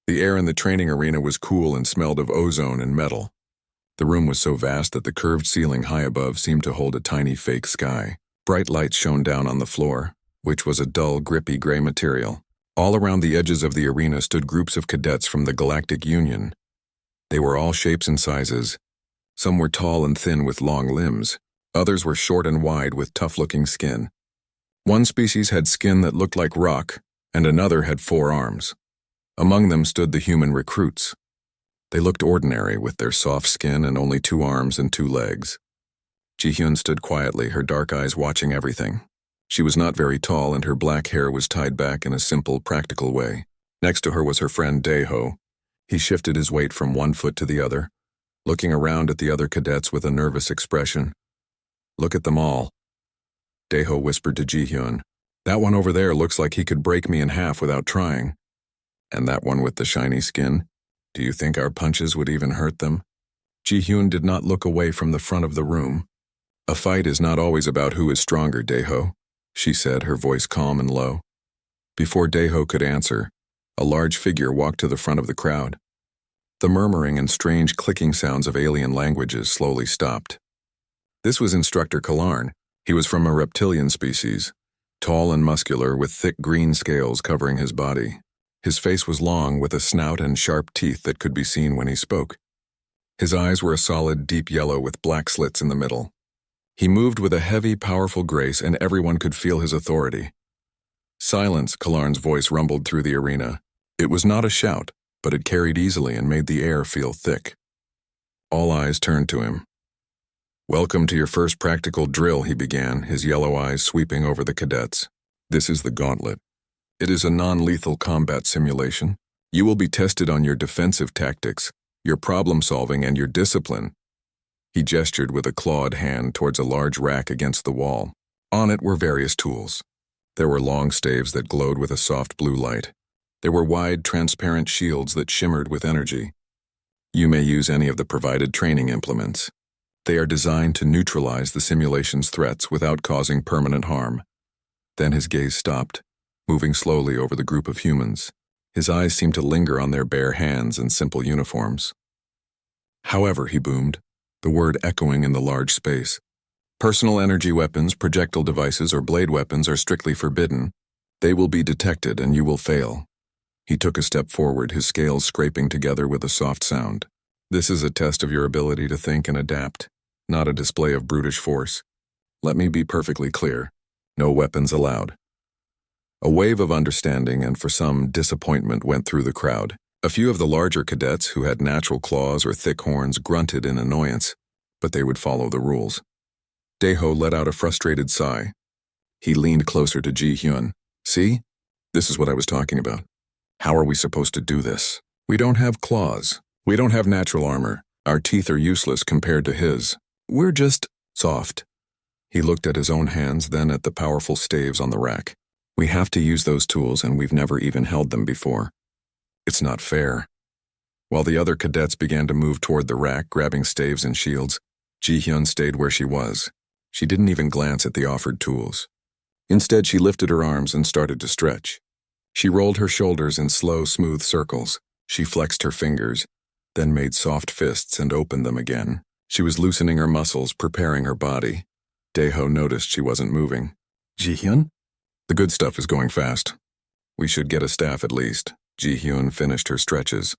The air in the training arena was cool and smelled of ozone and metal. The room was so vast that the curved ceiling high above seemed to hold a tiny fake sky. Bright lights shone down on the floor, which was a dull, grippy gray material. All around the edges of the arena stood groups of cadets from the Galactic Union. They were all shapes and sizes. Some were tall and thin with long limbs. Others were short and wide with tough-looking skin. One species had skin that looked like rock, and another had 4 arms. Among them stood the human recruits. They looked ordinary with their soft skin and only 2 arms and 2 legs. Ji-hyun stood quietly, her dark eyes watching everything. She was not very tall and her black hair was tied back in a simple, practical way. Next to her was her friend Daeho. He shifted his weight from one foot to the other, looking around at the other cadets with a nervous expression. "Look at them all." Daeho whispered to Ji-hyun. "That one over there looks like he could break me in half without trying. And that one with the shiny skin? Do you think our punches would even hurt them?" Ji-hyun did not look away from the front of the room. "A fight is not always about who is stronger, Daeho," she said, her voice calm and low. Before Daeho could answer, a large figure walked to the front of the crowd. The murmuring and strange clicking sounds of alien languages slowly stopped. This was Instructor Kalarn. He was from a reptilian species, tall and muscular with thick green scales covering his body. His face was long with a snout and sharp teeth that could be seen when he spoke. His eyes were a solid deep yellow with black slits in the middle. He moved with a heavy, powerful grace and everyone could feel his authority. "Silence," Kalarn's voice rumbled through the arena. It was not a shout, but it carried easily and made the air feel thick. All eyes turned to him. "Welcome to your first practical drill," he began, his yellow eyes sweeping over the cadets. "This is the gauntlet. It is a non-lethal combat simulation. You will be tested on your defensive tactics, your problem-solving, and your discipline." He gestured with a clawed hand towards a large rack against the wall. On it were various tools. There were long staves that glowed with a soft blue light. There were wide, transparent shields that shimmered with energy. You may use any of the provided training implements. They are designed to neutralize the simulation's threats without causing permanent harm. Then his gaze stopped, moving slowly over the group of humans. His eyes seemed to linger on their bare hands and simple uniforms. "However," he boomed, the word echoing in the large space, "personal energy weapons, projectile devices, or blade weapons are strictly forbidden. They will be detected and you will fail." He took a step forward, his scales scraping together with a soft sound. "This is a test of your ability to think and adapt, not a display of brutish force. Let me be perfectly clear. No weapons allowed." A wave of understanding and for some disappointment went through the crowd. A few of the larger cadets who had natural claws or thick horns grunted in annoyance, but they would follow the rules. Daeho let out a frustrated sigh. He leaned closer to Ji-hyun. "See? This is what I was talking about. How are we supposed to do this? We don't have claws. We don't have natural armor. Our teeth are useless compared to his. We're just soft." He looked at his own hands, then at the powerful staves on the rack. "We have to use those tools and we've never even held them before. It's not fair." While the other cadets began to move toward the rack, grabbing staves and shields, Ji-hyun stayed where she was. She didn't even glance at the offered tools. Instead, she lifted her arms and started to stretch. She rolled her shoulders in slow, smooth circles. She flexed her fingers, then made soft fists and opened them again. She was loosening her muscles, preparing her body. Daeho noticed she wasn't moving. "Ji-hyun?" "The good stuff is going fast. We should get a staff at least." Ji-hyun finished her stretches.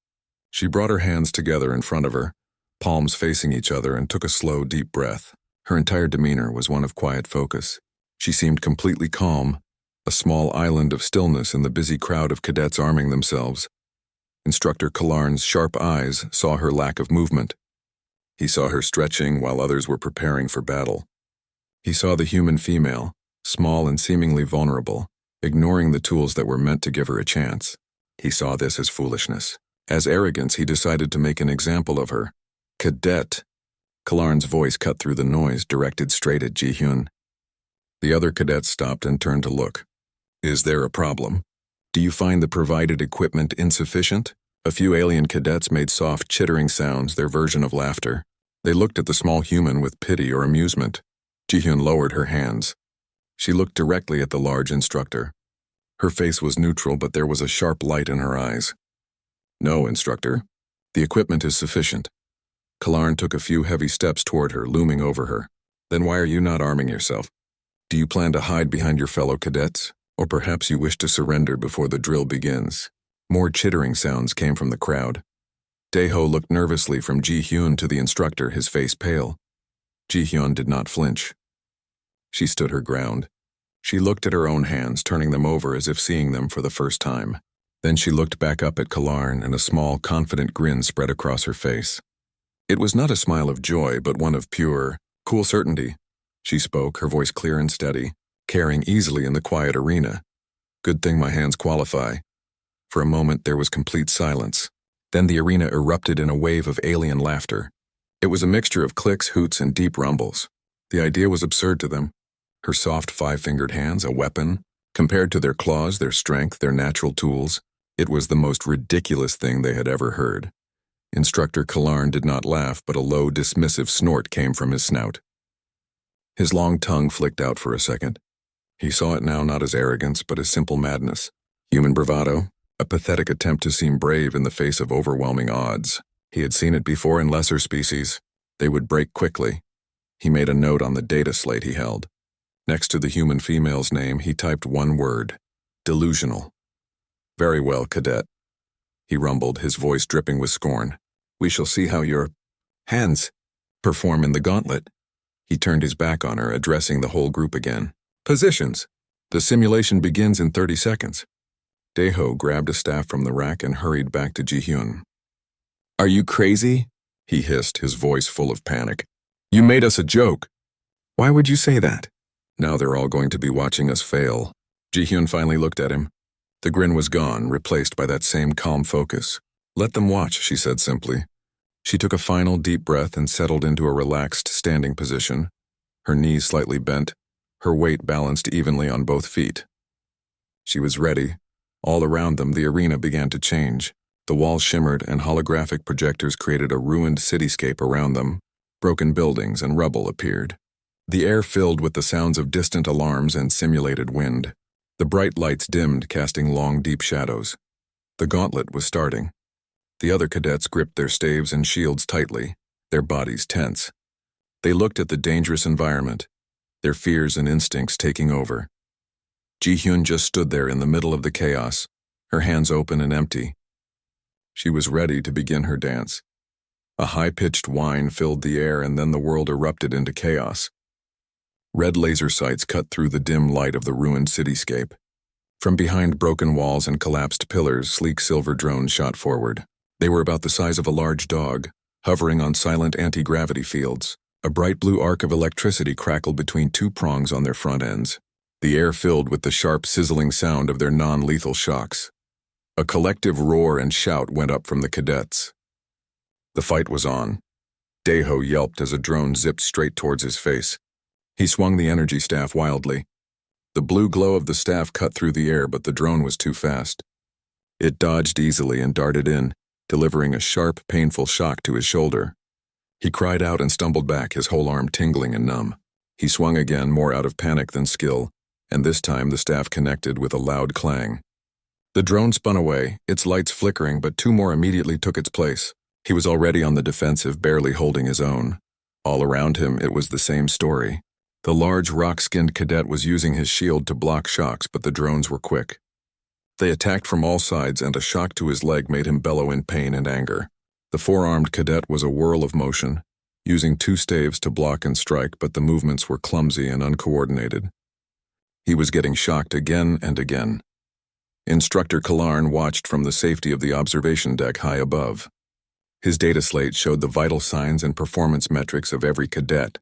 She brought her hands together in front of her, palms facing each other, and took a slow, deep breath. Her entire demeanor was one of quiet focus. She seemed completely calm, a small island of stillness in the busy crowd of cadets arming themselves. Instructor Kalarn's sharp eyes saw her lack of movement. He saw her stretching while others were preparing for battle. He saw the human female, small and seemingly vulnerable, ignoring the tools that were meant to give her a chance. He saw this as foolishness. As arrogance, he decided to make an example of her. "Cadet!" Kalarn's voice cut through the noise, directed straight at Ji-hyun. The other cadets stopped and turned to look. "Is there a problem? Do you find the provided equipment insufficient?" A few alien cadets made soft, chittering sounds, their version of laughter. They looked at the small human with pity or amusement. Ji-hyun lowered her hands. She looked directly at the large instructor. Her face was neutral, but there was a sharp light in her eyes. No, Instructor. The equipment is sufficient. Kalarn took a few heavy steps toward her, looming over her. Then why are you not arming yourself? Do you plan to hide behind your fellow cadets? Or perhaps you wish to surrender before the drill begins? More chittering sounds came from the crowd. Daeho looked nervously from Ji-hyun to the instructor, his face pale. Ji-hyun did not flinch. She stood her ground. She looked at her own hands, turning them over as if seeing them for the first time. Then she looked back up at Kalarn, and a small, confident grin spread across her face. It was not a smile of joy, but one of pure, cool certainty. She spoke, her voice clear and steady, carrying easily in the quiet arena. Good thing my hands qualify. For a moment there was complete silence. Then the arena erupted in a wave of alien laughter. It was a mixture of clicks, hoots, and deep rumbles. The idea was absurd to them. Her soft five-fingered hands, a weapon. Compared to their claws, their strength, their natural tools, it was the most ridiculous thing they had ever heard. Instructor Kalarn did not laugh, but a low, dismissive snort came from his snout. His long tongue flicked out for a second. He saw it now not as arrogance, but as simple madness. Human bravado, a pathetic attempt to seem brave in the face of overwhelming odds. He had seen it before in lesser species. They would break quickly. He made a note on the data slate he held. Next to the human female's name, he typed one word: delusional. Very well, cadet. He rumbled, his voice dripping with scorn. We shall see how your hands perform in the gauntlet. He turned his back on her, addressing the whole group again. Positions. The simulation begins in 30 seconds. Daeho grabbed a staff from the rack and hurried back to Ji-hyun. Are you crazy? He hissed, his voice full of panic. You made us a joke. Why would you say that? Now they're all going to be watching us fail. Ji-hyun finally looked at him. The grin was gone, replaced by that same calm focus. Let them watch, she said simply. She took a final deep breath and settled into a relaxed standing position, her knees slightly bent, her weight balanced evenly on both feet. She was ready. All around them, the arena began to change. The walls shimmered and holographic projectors created a ruined cityscape around them. Broken buildings and rubble appeared. The air filled with the sounds of distant alarms and simulated wind. The bright lights dimmed, casting long, deep shadows. The gauntlet was starting. The other cadets gripped their staves and shields tightly, their bodies tense. They looked at the dangerous environment, their fears and instincts taking over. Ji-hyun just stood there in the middle of the chaos, her hands open and empty. She was ready to begin her dance. A high-pitched whine filled the air, and then the world erupted into chaos. Red laser sights cut through the dim light of the ruined cityscape. From behind broken walls and collapsed pillars, sleek silver drones shot forward. They were about the size of a large dog, hovering on silent anti-gravity fields. A bright blue arc of electricity crackled between two prongs on their front ends. The air filled with the sharp, sizzling sound of their non-lethal shocks. A collective roar and shout went up from the cadets. The fight was on. Daeho yelped as a drone zipped straight towards his face. He swung the energy staff wildly. The blue glow of the staff cut through the air, but the drone was too fast. It dodged easily and darted in, delivering a sharp, painful shock to his shoulder. He cried out and stumbled back, his whole arm tingling and numb. He swung again, more out of panic than skill, and this time the staff connected with a loud clang. The drone spun away, its lights flickering, but two more immediately took its place. He was already on the defensive, barely holding his own. All around him, it was the same story. The large, rock-skinned cadet was using his shield to block shocks, but the drones were quick. They attacked from all sides, and a shock to his leg made him bellow in pain and anger. The four-armed cadet was a whirl of motion, using two staves to block and strike, but the movements were clumsy and uncoordinated. He was getting shocked again and again. Instructor Kalarn watched from the safety of the observation deck high above. His data slate showed the vital signs and performance metrics of every cadet.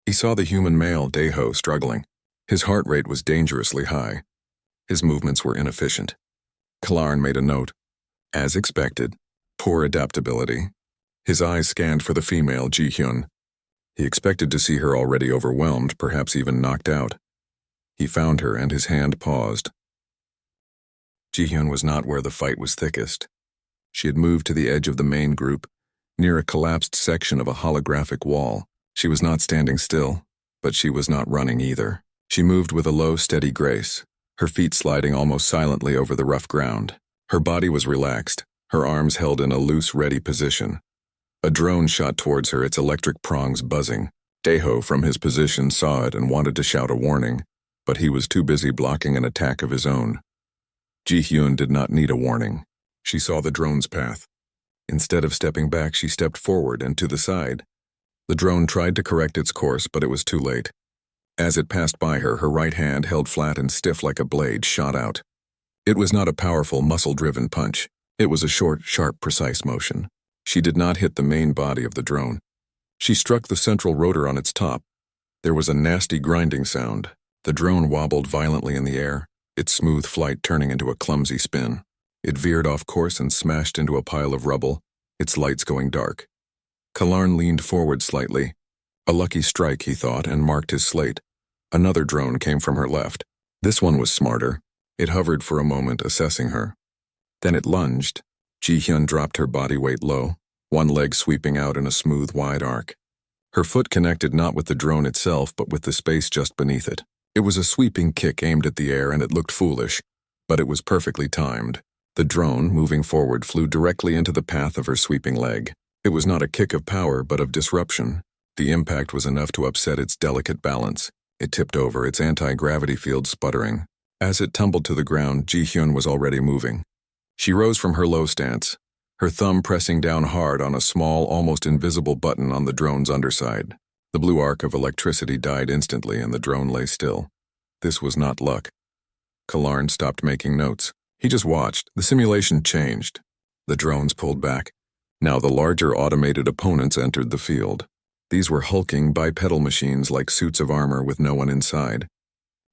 He saw the human male, Daeho, struggling. His heart rate was dangerously high. His movements were inefficient. Kalarn made a note. As expected, poor adaptability. His eyes scanned for the female, Ji-hyun. He expected to see her already overwhelmed, perhaps even knocked out. He found her, and his hand paused. Ji-hyun was not where the fight was thickest. She had moved to the edge of the main group, near a collapsed section of a holographic wall. She was not standing still, but she was not running either. She moved with a low, steady grace, her feet sliding almost silently over the rough ground. Her body was relaxed, her arms held in a loose, ready position. A drone shot towards her, its electric prongs buzzing. Daeho, from his position, saw it and wanted to shout a warning, but he was too busy blocking an attack of his own. Ji-hyun did not need a warning. She saw the drone's path. Instead of stepping back, she stepped forward and to the side. The drone tried to correct its course, but it was too late. As it passed by her, her right hand, held flat and stiff like a blade, shot out. It was not a powerful, muscle-driven punch. It was a short, sharp, precise motion. She did not hit the main body of the drone. She struck the central rotor on its top. There was a nasty grinding sound. The drone wobbled violently in the air, its smooth flight turning into a clumsy spin. It veered off course and smashed into a pile of rubble, its lights going dark. Kalarn leaned forward slightly. A lucky strike, he thought, and marked his slate. Another drone came from her left. This one was smarter. It hovered for a moment, assessing her. Then it lunged. Ji-hyun dropped her body weight low, one leg sweeping out in a smooth, wide arc. Her foot connected not with the drone itself, but with the space just beneath it. It was a sweeping kick aimed at the air, and it looked foolish, but it was perfectly timed. The drone, moving forward, flew directly into the path of her sweeping leg. It was not a kick of power, but of disruption. The impact was enough to upset its delicate balance. It tipped over, its anti-gravity field sputtering. As it tumbled to the ground, Ji-hyun was already moving. She rose from her low stance, her thumb pressing down hard on a small, almost invisible button on the drone's underside. The blue arc of electricity died instantly, and the drone lay still. This was not luck. Kalarn stopped making notes. He just watched. The simulation changed. The drones pulled back. Now the larger automated opponents entered the field. These were hulking bipedal machines like suits of armor with no one inside.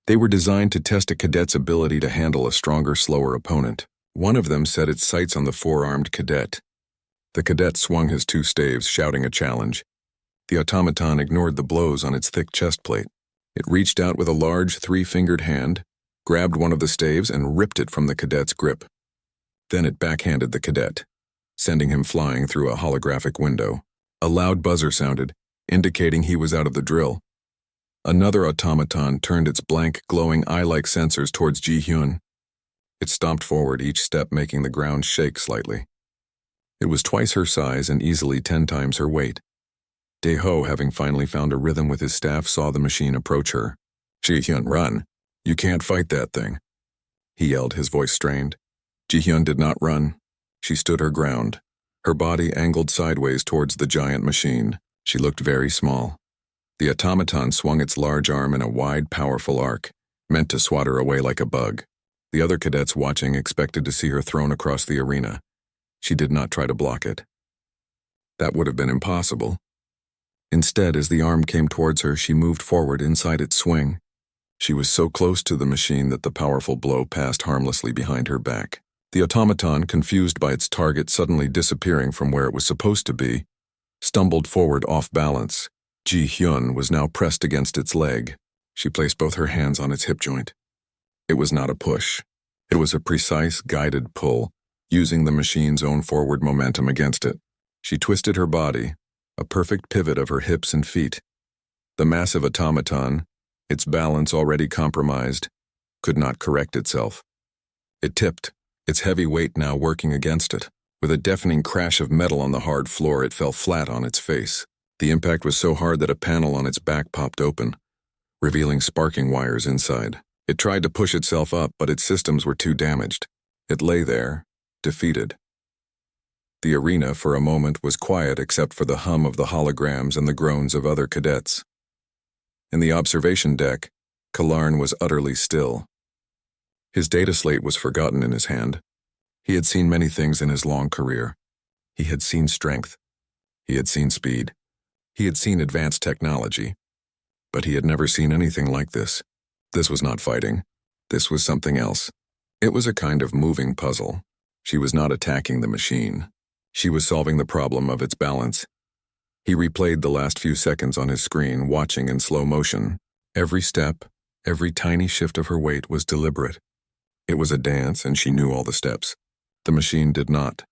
They were designed to test a cadet's ability to handle a stronger, slower opponent. One of them set its sights on the four-armed cadet. The cadet swung his two staves, shouting a challenge. The automaton ignored the blows on its thick chest plate. It reached out with a large, three-fingered hand, grabbed one of the staves, and ripped it from the cadet's grip. Then it backhanded the cadet, sending him flying through a holographic window. A loud buzzer sounded, indicating he was out of the drill. Another automaton turned its blank, glowing eye-like sensors towards Ji-hyun. It stomped forward, each step making the ground shake slightly. It was twice her size and easily 10 times her weight. Daeho, having finally found a rhythm with his staff, saw the machine approach her. "Ji-hyun, run. You can't fight that thing," he yelled, his voice strained. Ji-hyun did not run. She stood her ground, her body angled sideways towards the giant machine. She looked very small. The automaton swung its large arm in a wide, powerful arc, meant to swat her away like a bug. The other cadets watching expected to see her thrown across the arena. She did not try to block it. That would have been impossible. Instead, as the arm came towards her, she moved forward inside its swing. She was so close to the machine that the powerful blow passed harmlessly behind her back. The automaton, confused by its target suddenly disappearing from where it was supposed to be, stumbled forward off balance. Ji-hyun was now pressed against its leg. She placed both her hands on its hip joint. It was not a push. It was a precise, guided pull, using the machine's own forward momentum against it. She twisted her body, a perfect pivot of her hips and feet. The massive automaton, its balance already compromised, could not correct itself. It tipped, its heavy weight now working against it. With a deafening crash of metal on the hard floor, it fell flat on its face. The impact was so hard that a panel on its back popped open, revealing sparking wires inside. It tried to push itself up, but its systems were too damaged. It lay there, defeated. The arena, for a moment, was quiet except for the hum of the holograms and the groans of other cadets. In the observation deck, Kalarn was utterly still. His data slate was forgotten in his hand. He had seen many things in his long career. He had seen strength. He had seen speed. He had seen advanced technology. But he had never seen anything like this. This was not fighting. This was something else. It was a kind of moving puzzle. She was not attacking the machine. She was solving the problem of its balance. He replayed the last few seconds on his screen, watching in slow motion. Every step, every tiny shift of her weight was deliberate. It was a dance, and she knew all the steps. The machine did not.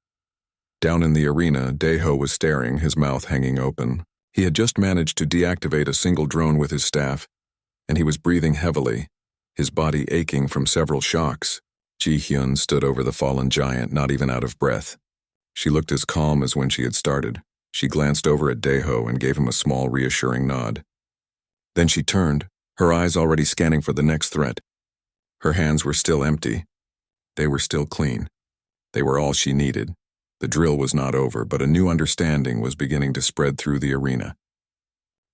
Down in the arena, Daeho was staring, his mouth hanging open. He had just managed to deactivate a single drone with his staff, and he was breathing heavily, his body aching from several shocks. Ji-hyun stood over the fallen giant, not even out of breath. She looked as calm as when she had started. She glanced over at Daeho and gave him a small, reassuring nod. Then she turned, her eyes already scanning for the next threat. Her hands were still empty. They were still clean. They were all she needed. The drill was not over, but a new understanding was beginning to spread through the arena.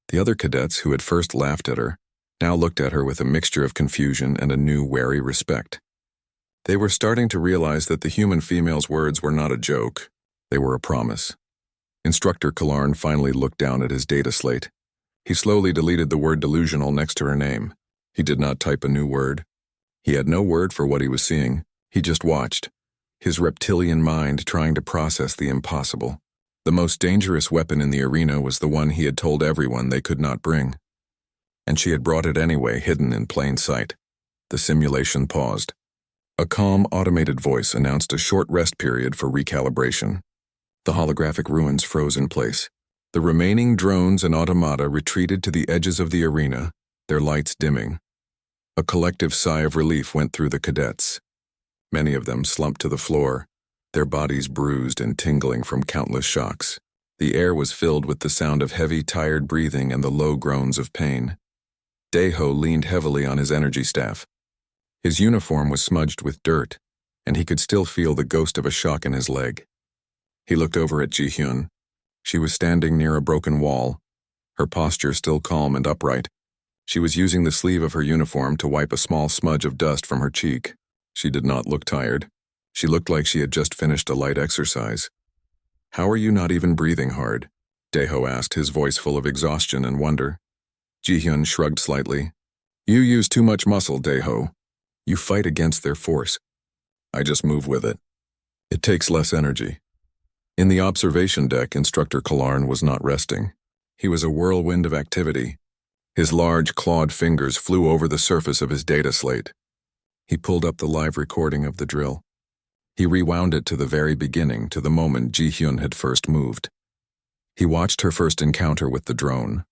The other cadets who had first laughed at her now looked at her with a mixture of confusion and a new, wary respect. They were starting to realize that the human female's words were not a joke. They were a promise. Instructor Kalarn finally looked down at his data slate. He slowly deleted the word delusional next to her name. He did not type a new word. He had no word for what he was seeing. He just watched, his reptilian mind trying to process the impossible. The most dangerous weapon in the arena was the one he had told everyone they could not bring. And she had brought it anyway, hidden in plain sight. The simulation paused. A calm, automated voice announced a short rest period for recalibration. The holographic ruins froze in place. The remaining drones and automata retreated to the edges of the arena, their lights dimming. A collective sigh of relief went through the cadets. Many of them slumped to the floor, their bodies bruised and tingling from countless shocks. The air was filled with the sound of heavy, tired breathing and the low groans of pain. Daeho leaned heavily on his energy staff. His uniform was smudged with dirt, and he could still feel the ghost of a shock in his leg. He looked over at Ji-hyun. She was standing near a broken wall, her posture still calm and upright. She was using the sleeve of her uniform to wipe a small smudge of dust from her cheek. She did not look tired. She looked like she had just finished a light exercise. "How are you not even breathing hard?" Daeho asked, his voice full of exhaustion and wonder. Ji-hyun shrugged slightly. "You use too much muscle, Daeho. You fight against their force. I just move with it. It takes less energy." In the observation deck, Instructor Kalarn was not resting. He was a whirlwind of activity. His large, clawed fingers flew over the surface of his data slate. He pulled up the live recording of the drill. He rewound it to the very beginning, to the moment Ji-hyun had first moved. He watched her first encounter with the drone.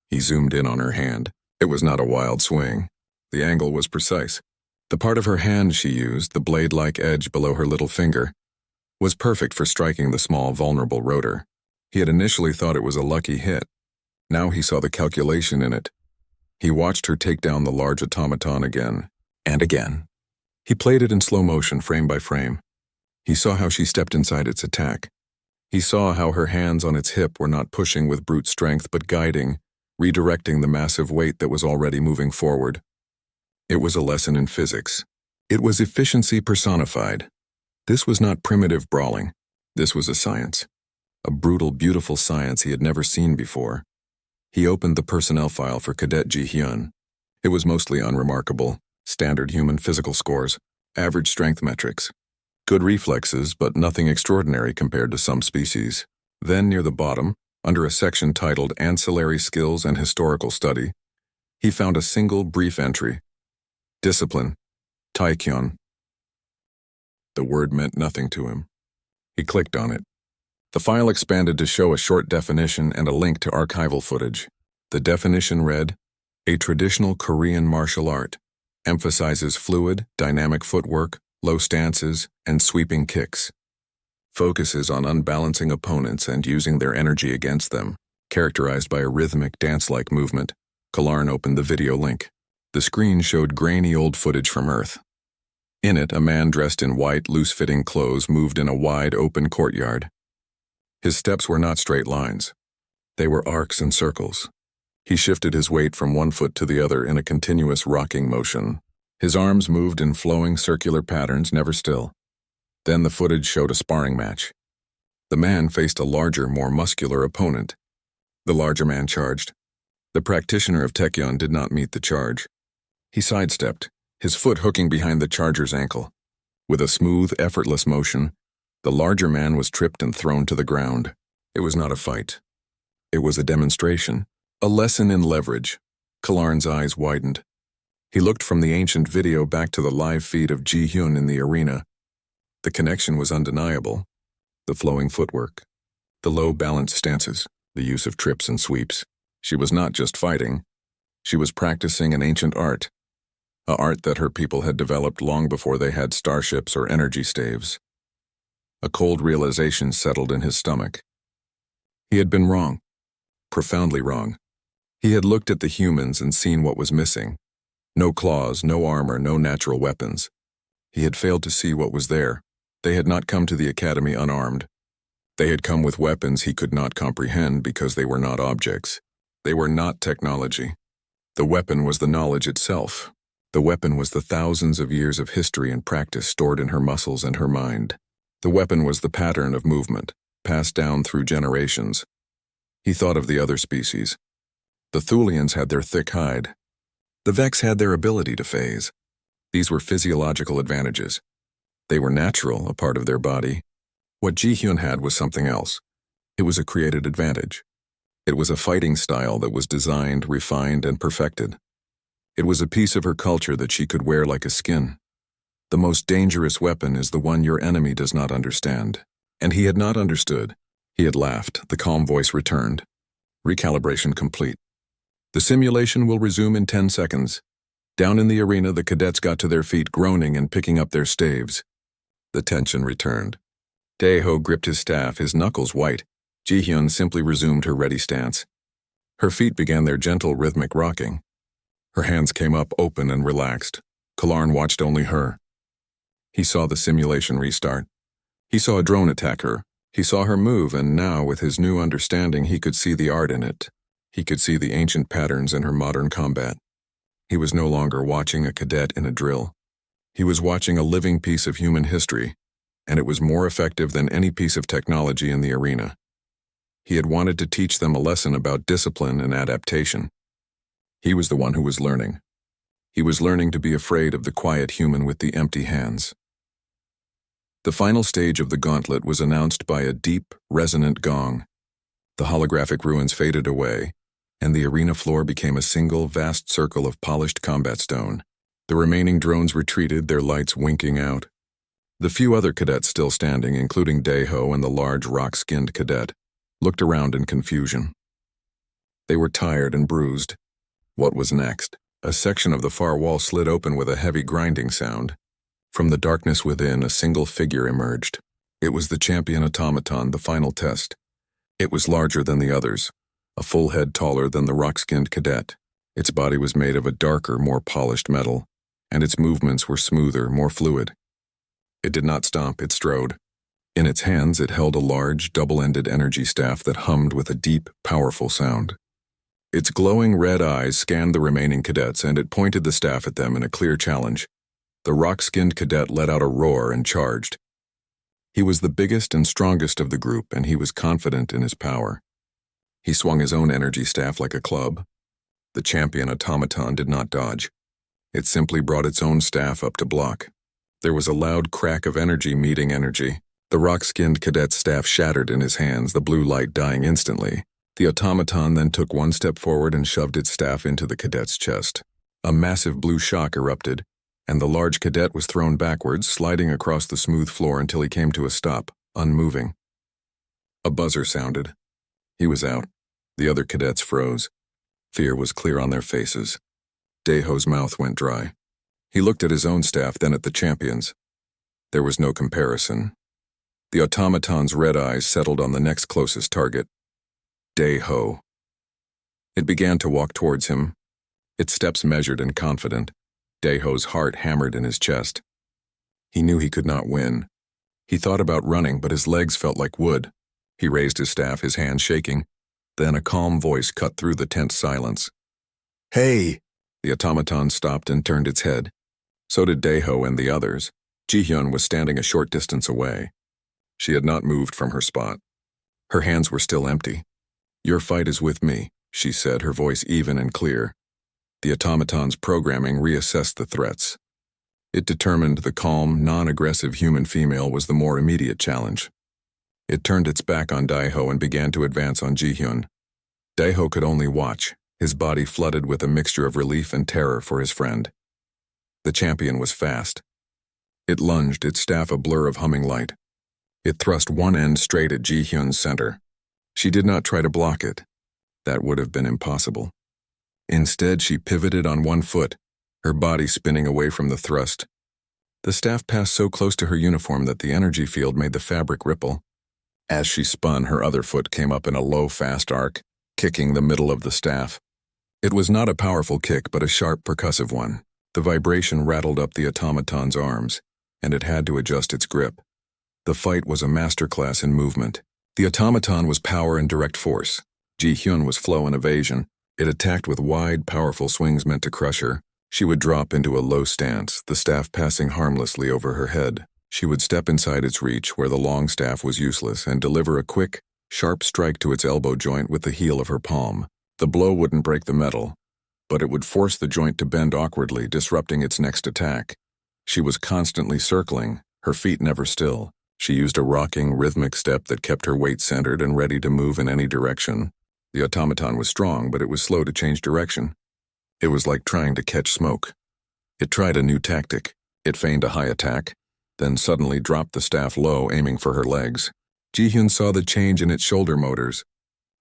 He zoomed in on her hand. It was not a wild swing. The angle was precise. The part of her hand she used, the blade-like edge below her little finger, was perfect for striking the small, vulnerable rotor. He had initially thought it was a lucky hit. Now he saw the calculation in it. He watched her take down the large automaton again, and again. He played it in slow motion, frame by frame. He saw how she stepped inside its attack. He saw how her hands on its hip were not pushing with brute strength, but guiding, redirecting the massive weight that was already moving forward. It was a lesson in physics. It was efficiency personified. This was not primitive brawling. This was a science. A brutal, beautiful science he had never seen before. He opened the personnel file for Cadet Ji-hyun. It was mostly unremarkable. Standard human physical scores, average strength metrics. Good reflexes, but nothing extraordinary compared to some species. Then near the bottom, under a section titled Ancillary Skills and Historical Study, he found a single brief entry. Discipline, Taekyon. The word meant nothing to him. He clicked on it. The file expanded to show a short definition and a link to archival footage. The definition read, "A traditional Korean martial art. Emphasizes fluid, dynamic footwork, low stances, and sweeping kicks. Focuses on unbalancing opponents and using their energy against them, characterized by a rhythmic, dance-like movement." Kalarn opened the video link. The screen showed grainy old footage from Earth. In it, a man dressed in white, loose-fitting clothes moved in a wide, open courtyard. His steps were not straight lines. They were arcs and circles. He shifted his weight from one foot to the other in a continuous rocking motion. His arms moved in flowing circular patterns, never still. Then the footage showed a sparring match. The man faced a larger, more muscular opponent. The larger man charged. The practitioner of Taekyon did not meet the charge. He sidestepped, his foot hooking behind the charger's ankle. With a smooth, effortless motion, the larger man was tripped and thrown to the ground. It was not a fight. It was a demonstration. A lesson in leverage. Kalarn's eyes widened. He looked from the ancient video back to the live feed of Ji-hyun in the arena. The connection was undeniable. The flowing footwork. The low balanced stances. The use of trips and sweeps. She was not just fighting. She was practicing an ancient art. An art that her people had developed long before they had starships or energy staves. A cold realization settled in his stomach. He had been wrong. Profoundly wrong. He had looked at the humans and seen what was missing. No claws, no armor, no natural weapons. He had failed to see what was there. They had not come to the academy unarmed. They had come with weapons he could not comprehend because they were not objects. They were not technology. The weapon was the knowledge itself. The weapon was the thousands of years of history and practice stored in her muscles and her mind. The weapon was the pattern of movement, passed down through generations. He thought of the other species. The Thulians had their thick hide. The Vex had their ability to phase. These were physiological advantages. They were natural, a part of their body. What Ji-hyun had was something else. It was a created advantage. It was a fighting style that was designed, refined, and perfected. It was a piece of her culture that she could wear like a skin. The most dangerous weapon is the one your enemy does not understand. And he had not understood. He had laughed. The calm voice returned. Recalibration complete. The simulation will resume in 10 seconds. Down in the arena, the cadets got to their feet, groaning and picking up their staves. The tension returned. Dae-ho gripped his staff, his knuckles white. Ji-hyun simply resumed her ready stance. Her feet began their gentle, rhythmic rocking. Her hands came up, open and relaxed. Kalarn watched only her. He saw the simulation restart. He saw a drone attack her. He saw her move, and now, with his new understanding, he could see the art in it. He could see the ancient patterns in her modern combat. He was no longer watching a cadet in a drill. He was watching a living piece of human history, and it was more effective than any piece of technology in the arena. He had wanted to teach them a lesson about discipline and adaptation. He was the one who was learning. He was learning to be afraid of the quiet human with the empty hands. The final stage of the gauntlet was announced by a deep, resonant gong. The holographic ruins faded away, and the arena floor became a single, vast circle of polished combat stone. The remaining drones retreated, their lights winking out. The few other cadets still standing, including Dae-ho and the large rock-skinned cadet, looked around in confusion. They were tired and bruised. What was next? A section of the far wall slid open with a heavy grinding sound. From the darkness within, a single figure emerged. It was the champion automaton, the final test. It was larger than the others, a full head taller than the rock-skinned cadet. Its body was made of a darker, more polished metal, and its movements were smoother, more fluid. It did not stomp, it strode. In its hands, it held a large, double-ended energy staff that hummed with a deep, powerful sound. Its glowing red eyes scanned the remaining cadets, and it pointed the staff at them in a clear challenge. The rock-skinned cadet let out a roar and charged. He was the biggest and strongest of the group, and he was confident in his power. He swung his own energy staff like a club. The champion automaton did not dodge. It simply brought its own staff up to block. There was a loud crack of energy meeting energy. The rock-skinned cadet's staff shattered in his hands, the blue light dying instantly. The automaton then took one step forward and shoved its staff into the cadet's chest. A massive blue shock erupted, and the large cadet was thrown backwards, sliding across the smooth floor until he came to a stop, unmoving. A buzzer sounded. He was out. The other cadets froze. Fear was clear on their faces. Dae-ho's mouth went dry. He looked at his own staff, then at the champion's. There was no comparison. The automaton's red eyes settled on the next closest target, Dae-ho. It began to walk towards him, its steps measured and confident. Dae-ho's heart hammered in his chest. He knew he could not win. He thought about running, but his legs felt like wood. He raised his staff, his hands shaking. Then a calm voice cut through the tense silence. "Hey!" The automaton stopped and turned its head. So did Dae-ho and the others. Ji-hyun was standing a short distance away. She had not moved from her spot. Her hands were still empty. "Your fight is with me," she said, her voice even and clear. The automaton's programming reassessed the threats. It determined the calm, non-aggressive human female was the more immediate challenge. It turned its back on Dae-ho and began to advance on Ji-hyun. Dae-ho could only watch, his body flooded with a mixture of relief and terror for his friend. The champion was fast. It lunged, its staff a blur of humming light. It thrust one end straight at Ji-hyun's center. She did not try to block it. That would have been impossible. Instead, she pivoted on one foot, her body spinning away from the thrust. The staff passed so close to her uniform that the energy field made the fabric ripple. As she spun, her other foot came up in a low, fast arc, kicking the middle of the staff. It was not a powerful kick, but a sharp, percussive one. The vibration rattled up the automaton's arms, and it had to adjust its grip. The fight was a masterclass in movement. The automaton was power and direct force. Ji-hyun was flow and evasion. It attacked with wide, powerful swings meant to crush her. She would drop into a low stance, the staff passing harmlessly over her head. She would step inside its reach, where the long staff was useless, and deliver a quick, sharp strike to its elbow joint with the heel of her palm. The blow wouldn't break the metal, but it would force the joint to bend awkwardly, disrupting its next attack. She was constantly circling, her feet never still. She used a rocking, rhythmic step that kept her weight centered and ready to move in any direction. The automaton was strong, but it was slow to change direction. It was like trying to catch smoke. It tried a new tactic. It feigned a high attack, then suddenly dropped the staff low, aiming for her legs. Ji-hyun saw the change in its shoulder motors.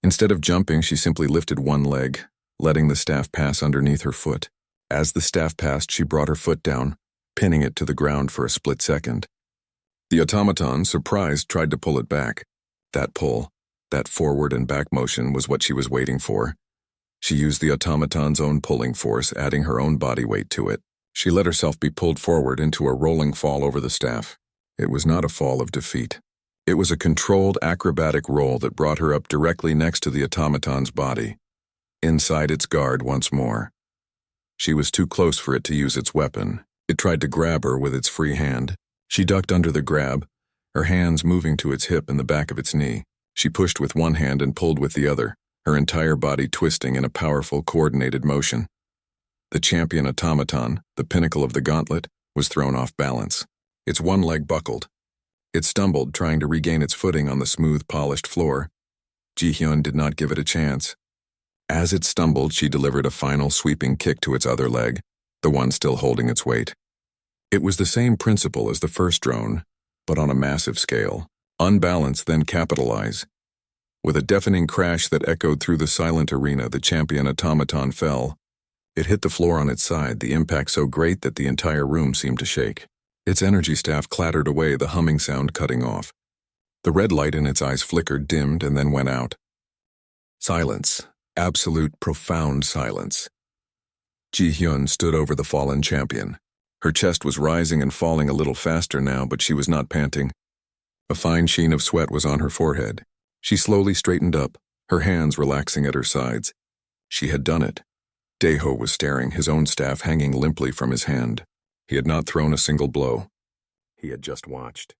Instead of jumping, she simply lifted one leg, letting the staff pass underneath her foot. As the staff passed, she brought her foot down, pinning it to the ground for a split second. The automaton, surprised, tried to pull it back. That pull, that forward and back motion, was what she was waiting for. She used the automaton's own pulling force, adding her own body weight to it. She let herself be pulled forward into a rolling fall over the staff. It was not a fall of defeat. It was a controlled, acrobatic roll that brought her up directly next to the automaton's body, inside its guard once more. She was too close for it to use its weapon. It tried to grab her with its free hand. She ducked under the grab, her hands moving to its hip and the back of its knee. She pushed with one hand and pulled with the other, her entire body twisting in a powerful, coordinated motion. The champion automaton, the pinnacle of the gauntlet, was thrown off balance. Its one leg buckled. It stumbled, trying to regain its footing on the smooth, polished floor. Ji-hyun did not give it a chance. As it stumbled, she delivered a final sweeping kick to its other leg, the one still holding its weight. It was the same principle as the first drone, but on a massive scale. Unbalance, then capitalize. With a deafening crash that echoed through the silent arena, the champion automaton fell. It hit the floor on its side, the impact so great that the entire room seemed to shake. Its energy staff clattered away, the humming sound cutting off. The red light in its eyes flickered, dimmed, and then went out. Silence. Absolute, profound silence. Ji-hyun stood over the fallen champion. Her chest was rising and falling a little faster now, but she was not panting. A fine sheen of sweat was on her forehead. She slowly straightened up, her hands relaxing at her sides. She had done it. Daeho was staring, his own staff hanging limply from his hand. He had not thrown a single blow. He had just watched.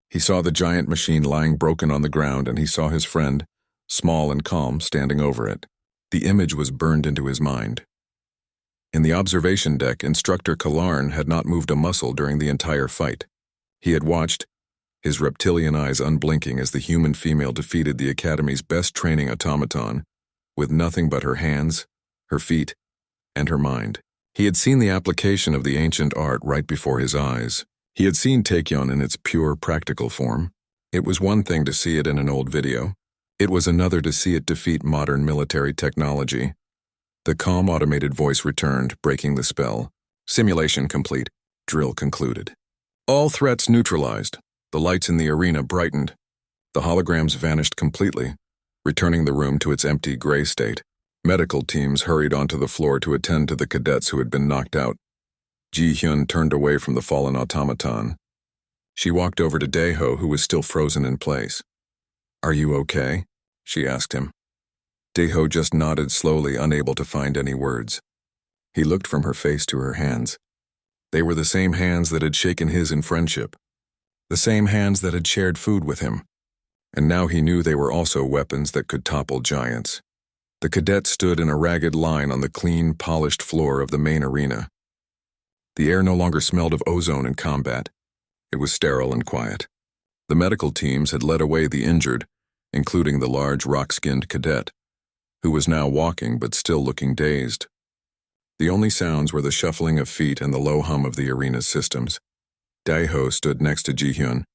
He saw the giant machine lying broken on the ground, and he saw his friend, small and calm, standing over it. The image was burned into his mind. In the observation deck, Instructor Kalarn had not moved a muscle during the entire fight. He had watched, his reptilian eyes unblinking, as the human female defeated the Academy's best training automaton, with nothing but her hands, her feet, and her mind. He had seen the application of the ancient art right before his eyes. He had seen Taekyon in its pure, practical form. It was one thing to see it in an old video. It was another to see it defeat modern military technology. The calm, automated voice returned, breaking the spell. Simulation complete. Drill concluded. All threats neutralized. The lights in the arena brightened. The holograms vanished completely, returning the room to its empty gray state. Medical teams hurried onto the floor to attend to the cadets who had been knocked out. Ji-hyun turned away from the fallen automaton. She walked over to Daeho, who was still frozen in place. "Are you okay?" she asked him. Daeho just nodded slowly, unable to find any words. He looked from her face to her hands. They were the same hands that had shaken his in friendship, the same hands that had shared food with him, and now he knew they were also weapons that could topple giants. The cadets stood in a ragged line on the clean, polished floor of the main arena. The air no longer smelled of ozone and combat. It was sterile and quiet. The medical teams had led away the injured, including the large, rock-skinned cadet, who was now walking but still looking dazed. The only sounds were the shuffling of feet and the low hum of the arena's systems. Daeho stood next to Ji-hyun.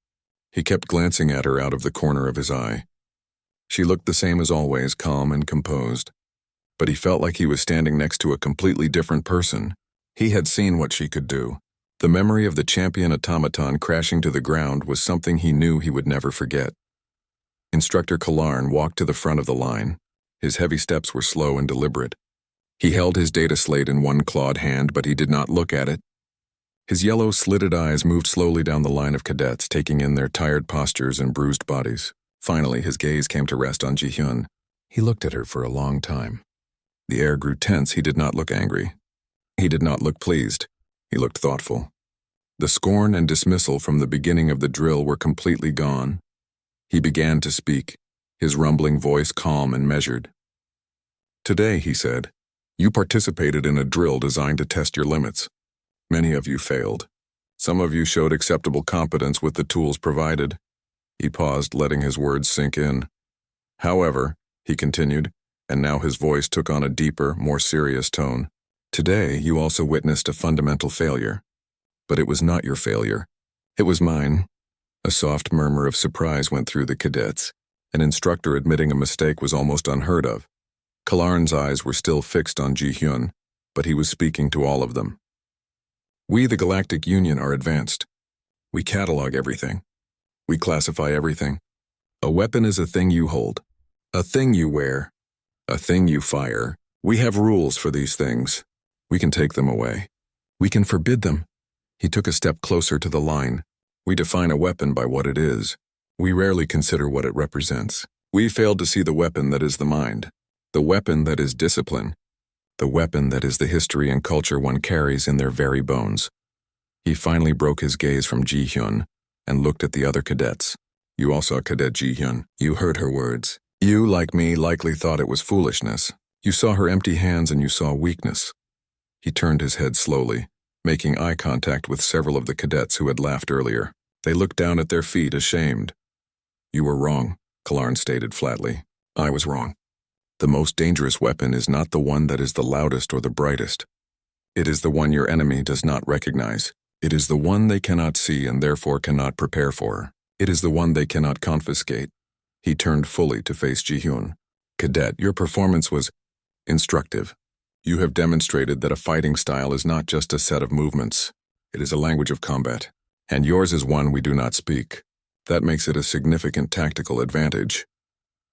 He kept glancing at her out of the corner of his eye. She looked the same as always, calm and composed. But he felt like he was standing next to a completely different person. He had seen what she could do. The memory of the champion automaton crashing to the ground was something he knew he would never forget. Instructor Kalarn walked to the front of the line. His heavy steps were slow and deliberate. He held his data slate in one clawed hand, but he did not look at it. His yellow, slitted eyes moved slowly down the line of cadets, taking in their tired postures and bruised bodies. Finally, his gaze came to rest on Ji-hyun. He looked at her for a long time. The air grew tense. He did not look angry. He did not look pleased. He looked thoughtful. The scorn and dismissal from the beginning of the drill were completely gone. He began to speak, his rumbling voice calm and measured. "Today," he said, "you participated in a drill designed to test your limits. Many of you failed. Some of you showed acceptable competence with the tools provided." He paused, letting his words sink in. "However," he continued, and now his voice took on a deeper, more serious tone, "today you also witnessed a fundamental failure. But it was not your failure. It was mine." A soft murmur of surprise went through the cadets. An instructor admitting a mistake was almost unheard of. Kalarn's eyes were still fixed on Ji-hyun, but he was speaking to all of them. "We, the Galactic Union, are advanced. We catalog everything. We classify everything. A weapon is a thing you hold, a thing you wear, a thing you fire. We have rules for these things. We can take them away. We can forbid them." He took a step closer to the line. "We define a weapon by what it is. We rarely consider what it represents. We failed to see the weapon that is the mind, the weapon that is discipline, the weapon that is the history and culture one carries in their very bones." He finally broke his gaze from Ji-hyun and looked at the other cadets. "You also, Cadet Ji-hyun. You heard her words. You, like me, likely thought it was foolishness. You saw her empty hands and you saw weakness." He turned his head slowly, making eye contact with several of the cadets who had laughed earlier. They looked down at their feet, ashamed. "You were wrong," Kalarn stated flatly. "I was wrong. The most dangerous weapon is not the one that is the loudest or the brightest. It is the one your enemy does not recognize. It is the one they cannot see and therefore cannot prepare for. It is the one they cannot confiscate." He turned fully to face Ji-hyun. "Cadet, your performance was instructive. You have demonstrated that a fighting style is not just a set of movements. It is a language of combat, and yours is one we do not speak. That makes it a significant tactical advantage."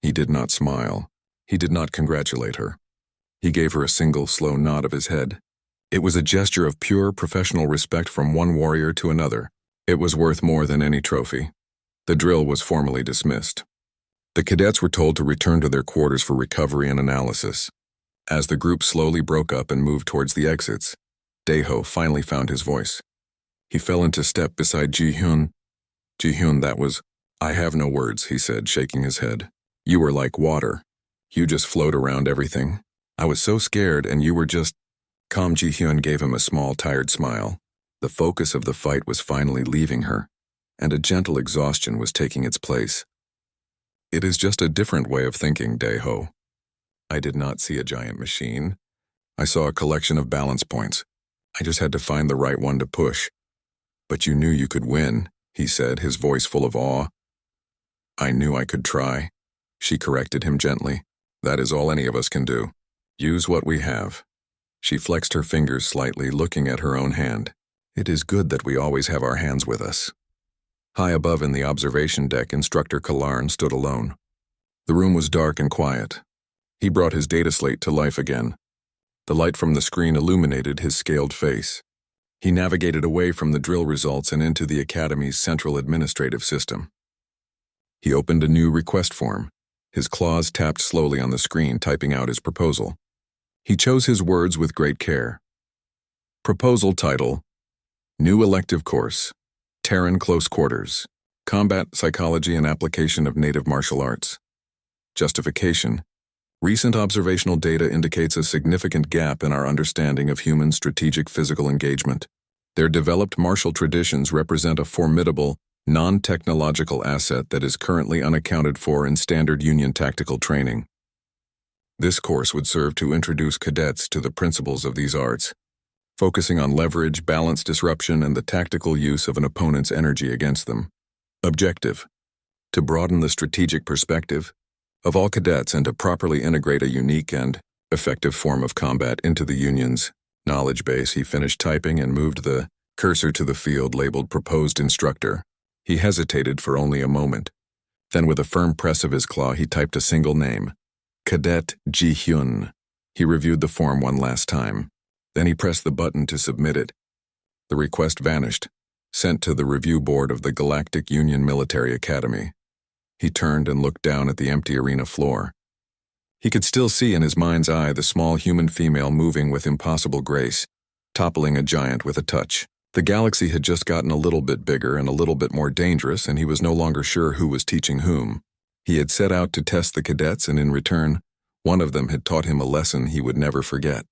He did not smile. He did not congratulate her. He gave her a single, slow nod of his head. It was a gesture of pure professional respect from one warrior to another. It was worth more than any trophy. The drill was formally dismissed. The cadets were told to return to their quarters for recovery and analysis. As the group slowly broke up and moved towards the exits, Daeho finally found his voice. He fell into step beside Ji-hyun. "Ji-hyun, that was—" "I have no words," he said, shaking his head. "You were like water. You just float around everything. I was so scared and you were just—" Calm. Ji-hyun gave him a small, tired smile. The focus of the fight was finally leaving her, and a gentle exhaustion was taking its place. "It is just a different way of thinking, Daeho. I did not see a giant machine. I saw a collection of balance points. I just had to find the right one to push." "But you knew you could win," he said, his voice full of awe. "I knew I could try," she corrected him gently. "That is all any of us can do. Use what we have." She flexed her fingers slightly, looking at her own hand. "It is good that we always have our hands with us." High above in the observation deck, Instructor Kalarn stood alone. The room was dark and quiet. He brought his data slate to life again. The light from the screen illuminated his scaled face. He navigated away from the drill results and into the Academy's central administrative system. He opened a new request form. His claws tapped slowly on the screen, typing out his proposal. He chose his words with great care. Proposal title: New Elective Course, Terran Close Quarters, Combat Psychology and Application of Native Martial Arts. Justification: recent observational data indicates a significant gap in our understanding of human strategic physical engagement. Their developed martial traditions represent a formidable, non-technological asset that is currently unaccounted for in standard Union tactical training. This course would serve to introduce cadets to the principles of these arts, focusing on leverage, balance disruption, and the tactical use of an opponent's energy against them. Objective: to broaden the strategic perspective of all cadets and to properly integrate a unique and effective form of combat into the Union's knowledge base. He finished typing and moved the cursor to the field labeled Proposed Instructor. He hesitated for only a moment. Then with a firm press of his claw he typed a single name, Cadet Ji-hyun. He reviewed the form one last time. Then he pressed the button to submit it. The request vanished, sent to the review board of the Galactic Union Military Academy. He turned and looked down at the empty arena floor. He could still see in his mind's eye the small human female moving with impossible grace, toppling a giant with a touch. The galaxy had just gotten a little bit bigger and a little bit more dangerous, and he was no longer sure who was teaching whom. He had set out to test the cadets, and in return, one of them had taught him a lesson he would never forget.